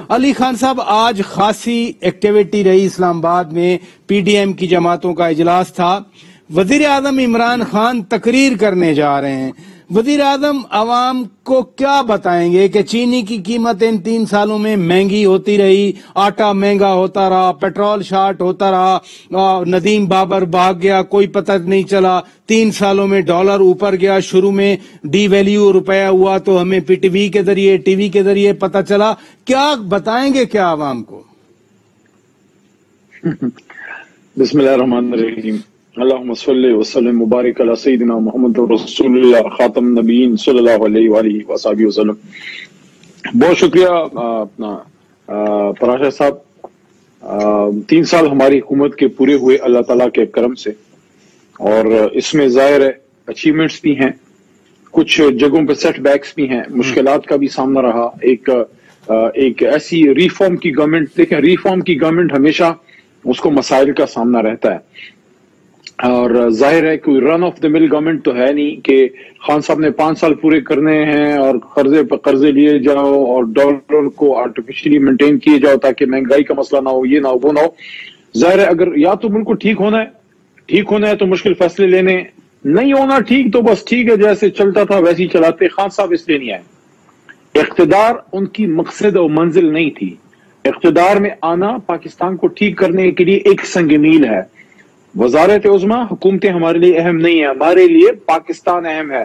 علی خان صاحب، آج خاصی ایکٹیویٹی رہی اسلام آباد میں، پی ڈی ایم کی جماعتوں کا اجلاس تھا۔ وزیر اعظم عمران خان تقریر کرنے جا رہے ہیں۔ وزیر اعظم عوام کو کیا بتائیں گے کہ چینی کی قیمت ان 3 سالوں میں مہنگی ہوتی رہی، آٹا مہنگا ہوتا رہا، پیٹرول شارٹ ہوتا رہا، ندیم بابر بھاگ گیا، کوئی پتہ نہیں چلا، 3 سالوں میں ڈالر اوپر گیا، شروع میں ڈی ویلیو روپیہ ہوا تو ہمیں ٹی وی کے ذریعے پتہ چلا۔ کیا بتائیں گے کیا عوام کو؟ بسم اللہ الرحمن الرحیم، اللہم صلی وسلم مبارک علی سیدنا محمد رسول اللہ خاتم النبیین صلی اللہ علیہ وآلہ وصحبہ وسلم۔ بہت شکریہ اپنا پراشا صاحب۔ 3 سال ہماری حکومت کے پورے ہوئے اللہ تعالیٰ کے کرم سے، اور اس میں ظاہر ہے اچیومنٹس بھی ہیں، کچھ جگہوں پہ سیٹ بیکس بھی ہیں، مشکلات کا بھی سامنا رہا۔ ایک ایسی ریفارم کی گورنمنٹ، دیکھیں ریفارم کی گورنمنٹ ہمیشہ اس کو مسائل کا سامنا رہتا ہے، اور ظاہر ہے کوئی رن آف دا مل گورنمنٹ تو ہے نہیں کہ خان صاحب نے 5 سال پورے کرنے ہیں اور قرضے پہ قرضے لیے جاؤ اور ڈالر کو آرٹیفیشلی مینٹین کیے جاؤ تاکہ مہنگائی کا مسئلہ نہ ہو، یہ نہ ہو، وہ نہ ہو۔ ظاہر ہے اگر یا تو ملک کو ٹھیک ہونا ہے تو مشکل فیصلے لینے، نہیں ہونا ٹھیک تو بس ٹھیک ہے، جیسے چلتا تھا ویسے ہی چلاتے۔ خان صاحب اس لیے نہیں آئے، اقتدار ان کی مقصد و منزل نہیں تھی۔ اقتدار میں آنا پاکستان کو ٹھیک کرنے کے لیے ایک سنگ میل ہے۔ وزارت عظمیٰ حکومتیں ہمارے لیے اہم نہیں ہیں، ہمارے لیے پاکستان اہم ہے،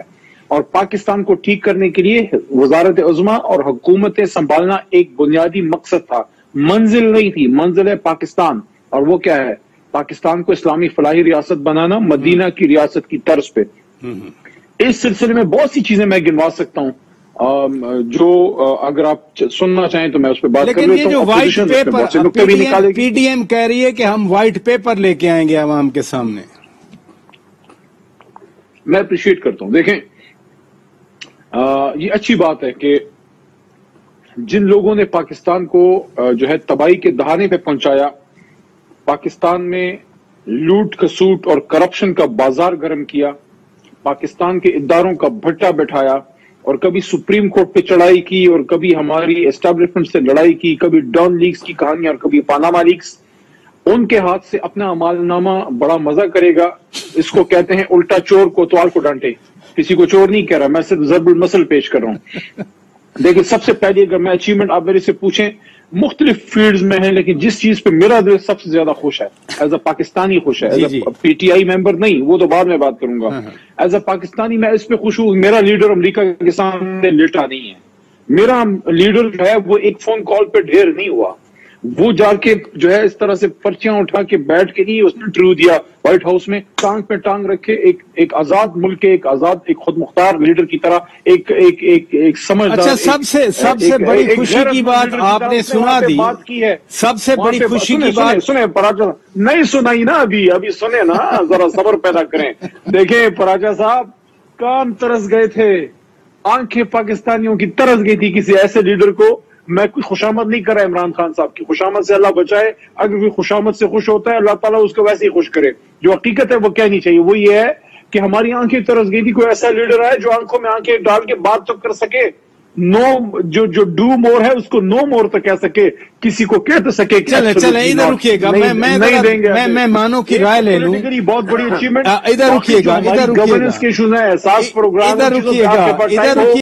اور پاکستان کو ٹھیک کرنے کے لیے وزارت عظمیٰ اور حکومتیں سنبھالنا ایک بنیادی مقصد تھا، منزل نہیں تھی۔ منزل ہے پاکستان، اور وہ کیا ہے؟ پاکستان کو اسلامی فلاحی ریاست بنانا، مدینہ کی ریاست کی طرز پہ۔ اس سلسلے میں بہت سی چیزیں میں گنوا سکتا ہوں، جو اگر آپ سننا چاہیں تو میں اس پہ بات کر لیتا ہوں۔ لیکن یہ جو white paper P D M کہہ رہی ہے کہ ہم وائٹ پیپر لے کے آئیں گے عوام کے سامنے، میں اپریشیٹ کرتا ہوں۔ دیکھیں یہ اچھی بات ہے کہ جن لوگوں نے پاکستان کو جو ہے تباہی کے دہانے پہ پہنچایا، پاکستان میں لوٹ کسوٹ اور کرپشن کا بازار گرم کیا، پاکستان کے اداروں کا بھٹا بٹھایا، اور کبھی سپریم کورٹ پہ چڑھائی کی، اور کبھی ہماری اسٹیبلشمنٹ سے لڑائی کی، کبھی ڈان لیکس کی کہانیاں اور کبھی پاناما لیکس، ان کے ہاتھ سے اپنا عمال نامہ بڑا مزہ کرے گا۔ اس کو کہتے ہیں الٹا چور کوتوال کو ڈانٹے۔ کسی کو چور نہیں کہہ رہا، میں صرف ضرب المثل پیش کر رہا ہوں۔ دیکھیں سب سے پہلے اگر میں اچیومنٹ آپ میرے سے پوچھیں، مختلف فیلڈز میں ہیں، لیکن جس چیز پہ میرا دل سب سے زیادہ خوش ہے، ایز اے پاکستانی خوش ہے، as a P T I ممبر نہیں، وہ تو بعد میں بات کروں گا۔ ایز اے پاکستانی میں اس پہ خوش ہوں، میرا لیڈر امریکہ کے سامنے لیٹا نہیں ہے۔ میرا لیڈر جو ہے وہ ایک فون کال پہ ڈھیر نہیں ہوا، وہ جا کے جو ہے اس طرح سے پرچیاں اٹھا کے بیٹھ کے نہیں، اس نے انٹرویو دیا وائٹ ہاؤس میں، ٹانگ پہ ٹانگ رکھے، ایک آزاد ملک کے، ایک آزاد، ایک خود مختار لیڈر کی طرح، ایک سمجھدار۔ اچھا، سب سے بڑی خوشی کی بات آپ نے سنا دی، بات کی ہے، سب سے بڑی خوشی کی بات سنیں پراچا، نہیں سنائی نا ابھی سنیں نا، ذرا صبر پیدا کریں۔ دیکھیں پراچا صاحب، کان ترس گئے تھے، آنکھیں پاکستانیوں کی ترس گئی تھی کسی ایسے لیڈر کو۔ میں کوئی خوشامد نہیں کر رہا عمران خان صاحب کی، خوشامد سے اللہ بچائے، اگر کوئی خوشامد سے خوش ہوتا ہے اللہ تعالیٰ اس کو ویسے ہی خوش کرے۔ جو حقیقت ہے وہ کہنی چاہیے، وہ یہ ہے کہ ہماری آنکھیں ترس گئی تھی، کوئی ایسا لیڈر ہے جو آنکھوں میں آنکھیں ڈال کے بات تو کر سکے، نو جو ڈو مور ہے اس کو نو مور تو کہہ سکے، کسی کو کہہ تو سکے۔ چلیں ادھر رکیے گا، میں مانو کی رائے لے لوں، بہت بڑی اچیومنٹ۔ ادھر رکیے گا، گورننس کے ایشوز ہیں، احساس پروگرام، ادھر رکیے گا،